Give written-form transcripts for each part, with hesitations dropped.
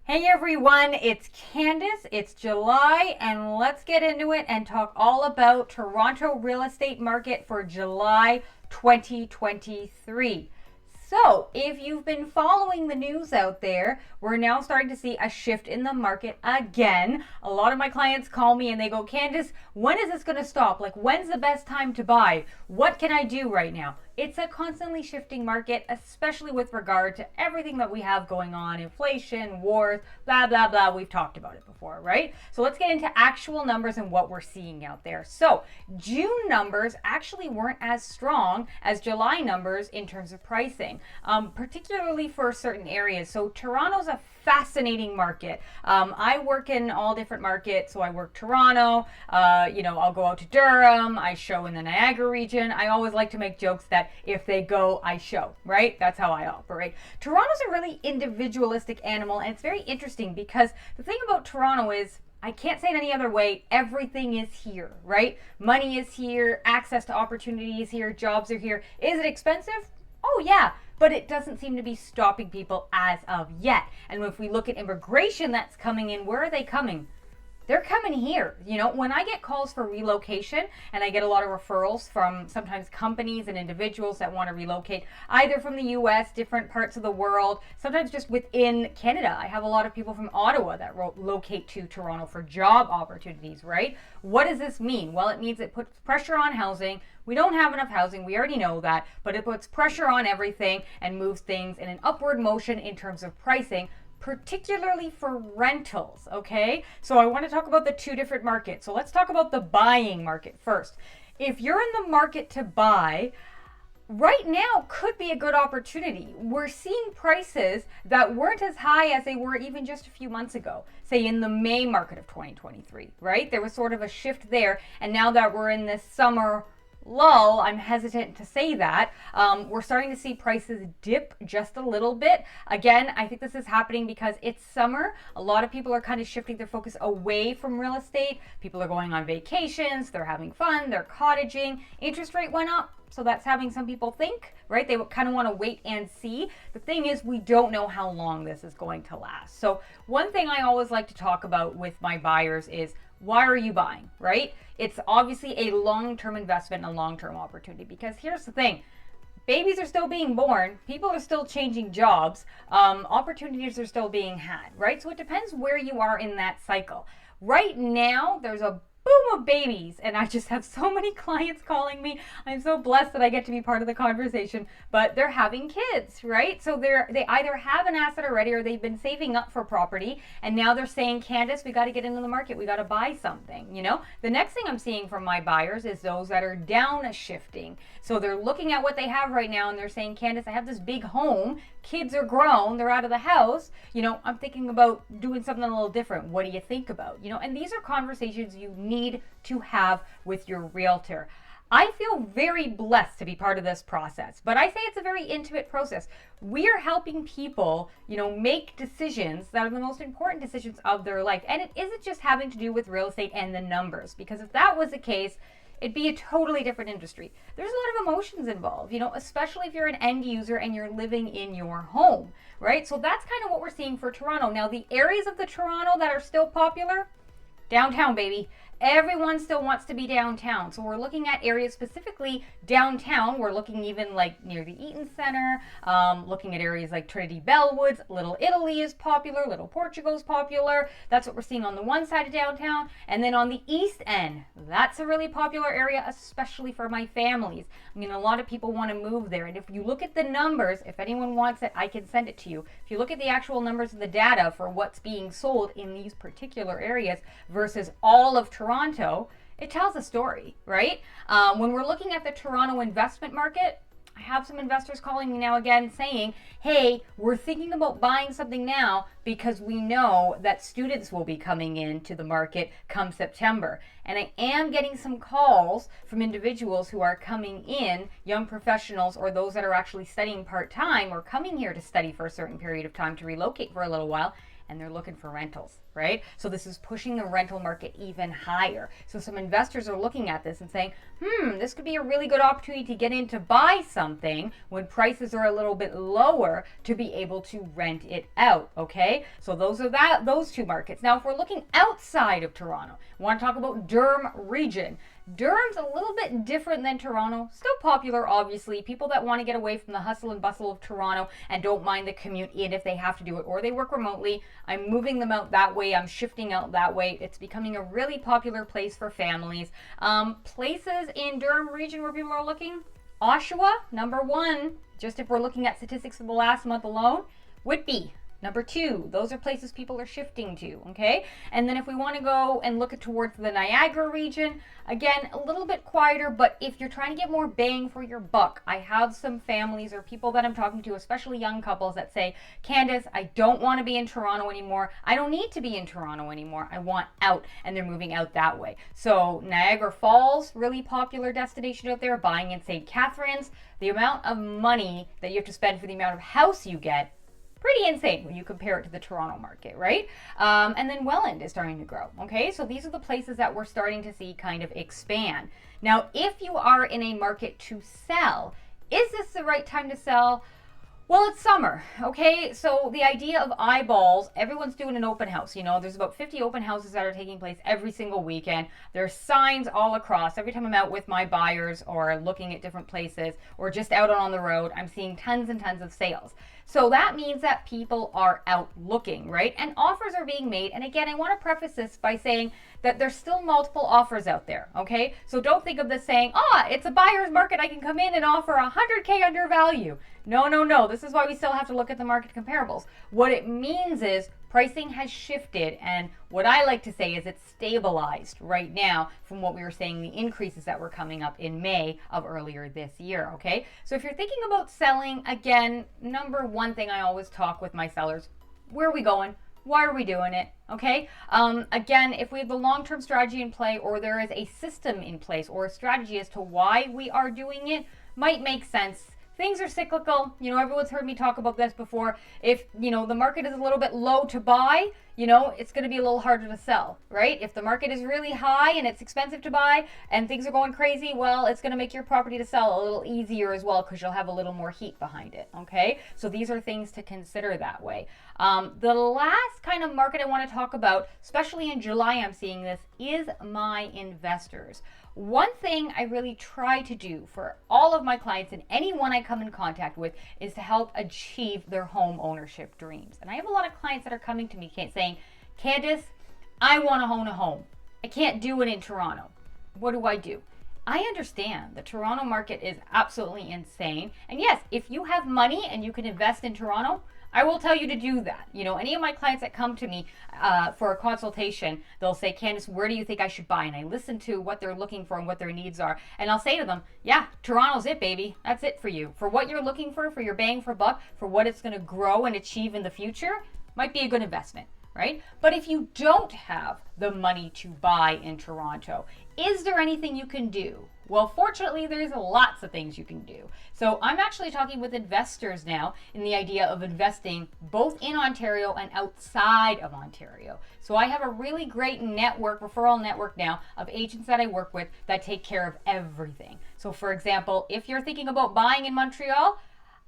Hey everyone, it's Candice. It's July, and let's get into it and talk all about Toronto real estate market for July 2023. So, if you've been following the news out there, we're now starting to see a shift in the market again. A lot of my clients call me and they go, Candice, when is this going to stop? Like, when's the best time to buy? What can I do right now? It's a constantly shifting market, especially with regard to everything that we have going on, inflation, wars, blah, blah, blah. We've talked about it before, right? So let's get into actual numbers and what we're seeing out there. So June numbers actually weren't as strong as July numbers in terms of pricing, particularly for certain areas. So Toronto's a fascinating market. I work in all different markets. So I work Toronto, I'll go out to Durham, I show in the Niagara region. I always like to make jokes that if they go, I show, right? That's how I operate. Toronto's a really individualistic animal, and it's very interesting because the thing about Toronto is, I can't say it any other way, everything is here, right? Money is here, access to opportunity is here, jobs are here. Is it expensive? Oh yeah, but it doesn't seem to be stopping people as of yet. And if we look at immigration that's coming in, where are they coming? They're coming here. When I get calls for relocation, and I get a lot of referrals from sometimes companies and individuals that want to relocate either from the US, different parts of the world, sometimes just within Canada. I have a lot of people from Ottawa that locate to Toronto for job opportunities, right? What does this mean? Well, it means it puts pressure on housing. We don't have enough housing. We already know that, but it puts pressure on everything and moves things in an upward motion in terms of pricing, particularly for rentals, okay? So I want to talk about the two different markets. So let's talk about the buying market first. If you're in the market to buy, right now could be a good opportunity. We're seeing prices that weren't as high as they were even just a few months ago, say in the May market of 2023, right? There was sort of a shift there, and now that we're in this summer lull, I'm hesitant to say that. We're starting to see prices dip just a little bit. Again, I think this is happening because it's summer. A lot of people are kind of shifting their focus away from real estate. People are going on vacations, they're having fun, they're cottaging. Interest rate went up, so that's having some people think, right? They kind of want to wait and see. The thing is, we don't know how long this is going to last. So one thing I always like to talk about with my buyers is, why are you buying, right? It's obviously a long-term investment and a long-term opportunity, because here's the thing. Babies are still being born. People are still changing jobs. Opportunities are still being had, right? So it depends where you are in that cycle. Right now, there's a boom of babies, and I just have so many clients calling me. I'm so blessed that I get to be part of the conversation, but they're having kids, right? So they either have an asset already, or they've been saving up for property, and now they're saying, Candice, we got to get into the market, we got to buy something. The next thing I'm seeing from my buyers is those that are downshifting. So they're looking at what they have right now and they're saying, Candice, I have this big home, kids are grown, they're out of the house, I'm thinking about doing something a little different. What do you think about? And these are conversations you need to have with your realtor. I feel very blessed to be part of this process, but I say it's a very intimate process. We are helping people, make decisions that are the most important decisions of their life. And it isn't just having to do with real estate and the numbers, because if that was the case, it'd be a totally different industry. There's a lot of emotions involved, especially if you're an end user and you're living in your home, right? So that's kind of what we're seeing for Toronto. Now, the areas of the Toronto that are still popular, downtown, baby. Everyone still wants to be downtown. So we're looking at areas specifically downtown. We're looking even like near the Eaton Center, looking at areas like Trinity Bellwoods. Little Italy is popular. Little Portugal is popular. That's what we're seeing on the one side of downtown. And then on the east end, that's a really popular area, especially for my families. A lot of people want to move there. And if you look at the numbers, if anyone wants it, I can send it to you. If you look at the actual numbers of the data for what's being sold in these particular areas versus all of Toronto, it tells a story, right? When we're looking at the Toronto investment market, I have some investors calling me now again saying, hey, we're thinking about buying something now because we know that students will be coming into the market come September. and I am getting some calls from individuals who are coming in, young professionals or those that are actually studying part-time or coming here to study for a certain period of time to relocate for a little while, and they're looking for rentals, right? So this is pushing the rental market even higher. So some investors are looking at this and saying, this could be a really good opportunity to get in to buy something when prices are a little bit lower to be able to rent it out, okay? So those two markets. Now, if we're looking outside of Toronto, we want to talk about Durham region. Durham's a little bit different than Toronto. Still popular, obviously. People that want to get away from the hustle and bustle of Toronto and don't mind the commute in if they have to do it, or they work remotely. I'm moving them out that way. I'm shifting out that way. It's becoming a really popular place for families. Places in Durham region where people are looking. Oshawa, number 1, just if we're looking at statistics for the last month alone. Whitby, number 2, those are places people are shifting to, okay? And then if we want to go and look at towards the Niagara region, again, a little bit quieter, but if you're trying to get more bang for your buck, I have some families or people that I'm talking to, especially young couples, that say, Candice, I don't want to be in Toronto anymore. I don't need to be in Toronto anymore. I want out, and they're moving out that way. So Niagara Falls, really popular destination out there, buying in St. Catharines. The amount of money that you have to spend for the amount of house you get, pretty insane when you compare it to the Toronto market, right? And then Welland is starting to grow, okay? So these are the places that we're starting to see kind of expand. Now, if you are in a market to sell, is this the right time to sell? Well, it's summer, okay? So the idea of eyeballs, everyone's doing an open house. You know, there's about 50 open houses that are taking place every single weekend. There's signs all across. Every time I'm out with my buyers or looking at different places or just out on the road, I'm seeing tons and tons of sales. So that means that people are out looking, right? And offers are being made. And again, I want to preface this by saying that there's still multiple offers out there, okay? So don't think of this saying, it's a buyer's market. I can come in and offer 100K under value. No, no, no. This is why we still have to look at the market comparables. What it means is pricing has shifted, and what I like to say is it's stabilized right now from what we were saying, the increases that were coming up in May of earlier this year, okay? So if you're thinking about selling, again, number 1 thing I always talk with my sellers, where are we going? Why are we doing it? Okay. Again, if we have the long-term strategy in play, or there is a system in place or a strategy as to why we are doing it, might make sense. Things are cyclical. You know, everyone's heard me talk about this before. If, you know, the market is a little bit low to buy, you know, it's going to be a little harder to sell, right? If the market is really high and it's expensive to buy and things are going crazy, well, it's going to make your property to sell a little easier as well because you'll have a little more heat behind it, okay? So these are things to consider that way. The last kind of market I want to talk about, especially in July, I'm seeing this, is my investors. One thing I really try to do for all of my clients and anyone I come in contact with is to help achieve their home ownership dreams. And I have a lot of clients that are coming to me saying, Candice, I want to own a home. I can't do it in Toronto. What do I do? I understand the Toronto market is absolutely insane. And yes, if you have money and you can invest in Toronto, I will tell you to do that. You know, any of my clients that come to me for a consultation, they'll say, Candice, where do you think I should buy? And I listen to what they're looking for and what their needs are. And I'll say to them, yeah, Toronto's it, baby. That's it for you. For what you're looking for your bang for buck, for what it's going to grow and achieve in the future, might be a good investment, right? But if you don't have the money to buy in Toronto, is there anything you can do? Well, fortunately, there's lots of things you can do. So I'm actually talking with investors now in the idea of investing both in Ontario and outside of Ontario. So I have a really great network, referral network now of agents that I work with that take care of everything. So for example, if you're thinking about buying in Montreal,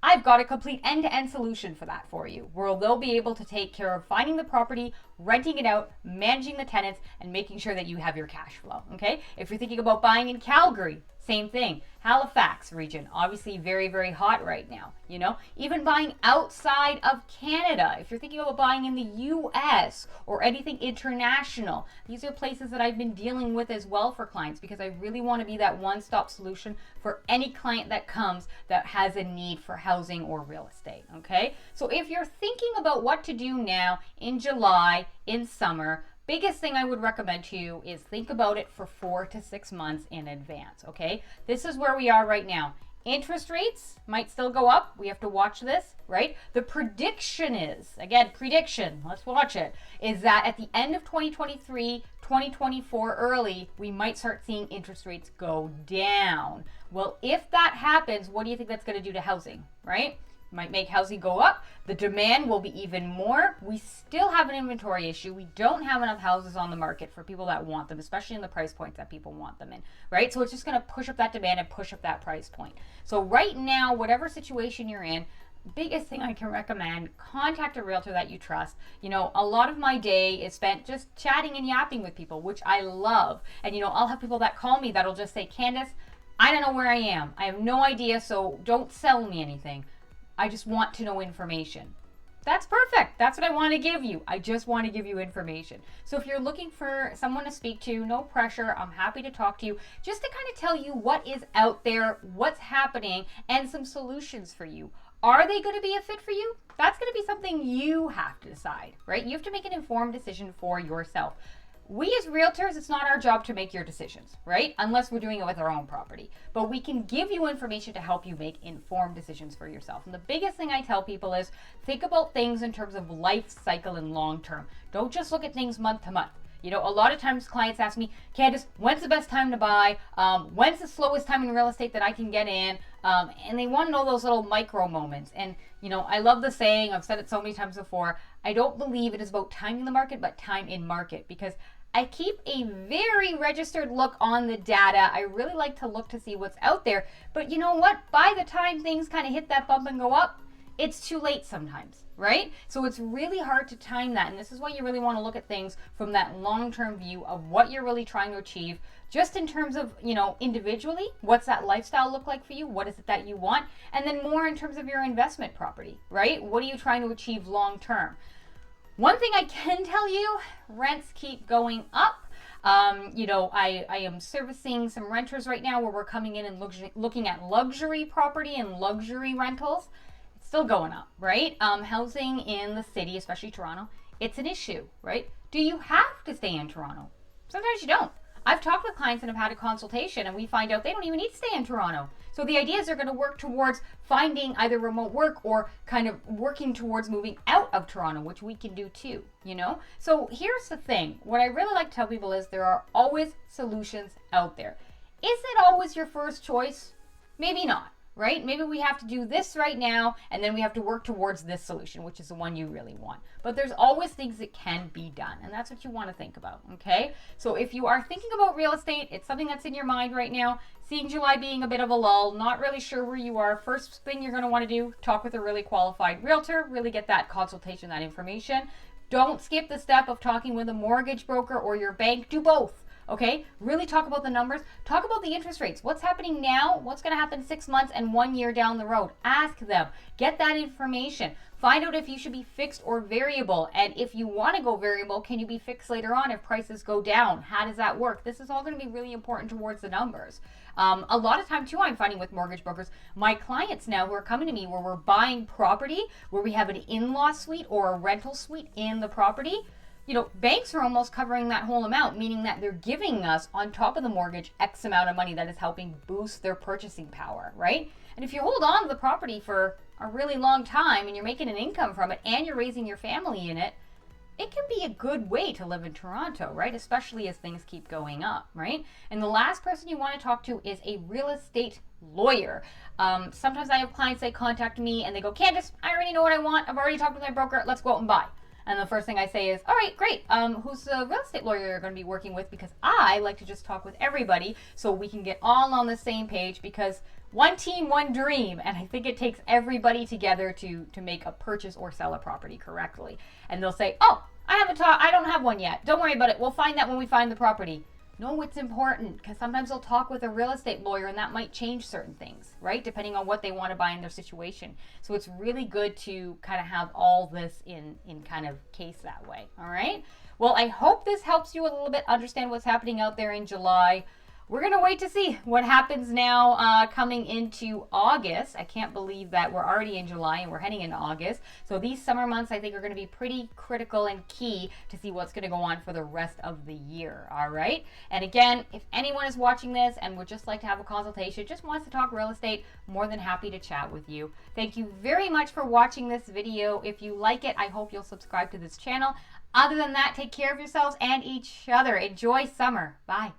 I've got a complete end-to-end solution for that for you, where they'll be able to take care of finding the property, renting it out, managing the tenants, and making sure that you have your cash flow, okay? If you're thinking about buying in Calgary, same thing. Halifax region, obviously very, very hot right now, you know? Even buying outside of Canada, if you're thinking about buying in the US or anything international, these are places that I've been dealing with as well for clients because I really want to be that one-stop solution for any client that comes that has a need for housing or real estate, okay? So if you're thinking about what to do now in July, in summer, biggest thing I would recommend to you is think about it for 4 to 6 months in advance, okay? This is where we are right now. Interest rates might still go up. We have to watch this, right? The prediction is, again, prediction, let's watch it, is that at the end of 2023, 2024 early, we might start seeing interest rates go down. Well, if that happens, what do you think that's going to do to housing, right? Might make housing go up. The demand will be even more. We still have an inventory issue. We don't have enough houses on the market for people that want them, especially in the price points that people want them in, right? So it's just going to push up that demand and push up that price point. So right now, whatever situation you're in, biggest thing I can recommend, contact a realtor that you trust. You know, a lot of my day is spent just chatting and yapping with people, which I love. And, you know, I'll have people that call me that'll just say, Candice, I don't know where I am. I have no idea, so don't sell me anything. I just want to know information. That's perfect. That's what I want to give you. I just want to give you information. So if you're looking for someone to speak to, no pressure. I'm happy to talk to you just to kind of tell you what is out there, what's happening, and some solutions for you. Are they going to be a fit for you? That's going to be something you have to decide, right? You have to make an informed decision for yourself. We as realtors, it's not our job to make your decisions, right? Unless we're doing it with our own property. But we can give you information to help you make informed decisions for yourself. And the biggest thing I tell people is think about things in terms of life cycle and long term. Don't just look at things month to month. You know, a lot of times clients ask me, Candice, when's the best time to buy? When's the slowest time in real estate that I can get in? And they want to know those little micro moments. And, you know, I love the saying, I've said it so many times before, I don't believe it is about timing the market, but time in market. Because I keep a very registered look on the data. I really like to look to see what's out there. But you know what? By the time things kind of hit that bump and go up, it's too late sometimes, right? So it's really hard to time that. And this is why you really want to look at things from that long-term view of what you're really trying to achieve, just in terms of, you know, individually, what's that lifestyle look like for you? What is it that you want? And then more in terms of your investment property, right? What are you trying to achieve long-term? One thing I can tell you, rents keep going up. You know, I am servicing some renters right now where we're coming in and looking at luxury property and luxury rentals. It's still going up, right? Housing in the city, especially Toronto, it's an issue, right? Do you have to stay in Toronto? Sometimes you don't. I've talked with clients and have had a consultation and we find out they don't even need to stay in Toronto. So the idea is they're going to work towards finding either remote work or kind of working towards moving out of Toronto, which we can do too, you know? So here's the thing. What I really like to tell people is there are always solutions out there. Is it always your first choice? Maybe not. Right? Maybe we have to do this right now, and then we have to work towards this solution, which is the one you really want. But there's always things that can be done, and that's what you want to think about, okay? So if you are thinking about real estate, it's something that's in your mind right now, seeing July being a bit of a lull, not really sure where you are, first thing you're going to want to do, talk with a really qualified realtor, really get that consultation, that information. Don't skip the step of talking with a mortgage broker or your bank. Do both. Okay, really talk about the numbers. Talk about the interest rates. What's happening now? What's going to happen 6 months and 1 year down the road? Ask them. Get that information. Find out if you should be fixed or variable. And if you want to go variable, can you be fixed later on if prices go down? How does that work? This is all going to be really important towards the numbers. A lot of time too, I'm finding with mortgage brokers, my clients now who are coming to me where we're buying property, where we have an in-law suite or a rental suite in the property, you know, banks are almost covering that whole amount, meaning that they're giving us on top of the mortgage X amount of money that is helping boost their purchasing power, right? And if you hold on to the property for a really long time and you're making an income from it and you're raising your family in it, it can be a good way to live in Toronto, right? Especially as things keep going up, right? And the last person you want to talk to is a real estate lawyer. Sometimes I have clients that contact me and they go, Candice, I already know what I want. I've already talked with my broker. Let's go out and buy. And the first thing I say is, all right, great. Who's the real estate lawyer you're going to be working with? Because I like to just talk with everybody so we can get all on the same page, because one team, one dream. And I think it takes everybody together to make a purchase or sell a property correctly. And they'll say, oh, I don't have one yet. Don't worry about it. We'll find that when we find the property. No, it's important, because sometimes they'll talk with a real estate lawyer and that might change certain things, right? Depending on what they want to buy in their situation. So it's really good to kind of have all this in kind of case that way. All right. Well, I hope this helps you a little bit understand what's happening out there in July. we're going to wait to see what happens now coming into August. I can't believe that we're already in July and we're heading into August. So these summer months, I think, are going to be pretty critical and key to see what's going to go on for the rest of the year. All right. And again, if anyone is watching this and would just like to have a consultation, just wants to talk real estate, more than happy to chat with you. Thank you very much for watching this video. If you like it, I hope you'll subscribe to this channel. Other than that, take care of yourselves and each other. Enjoy summer. Bye.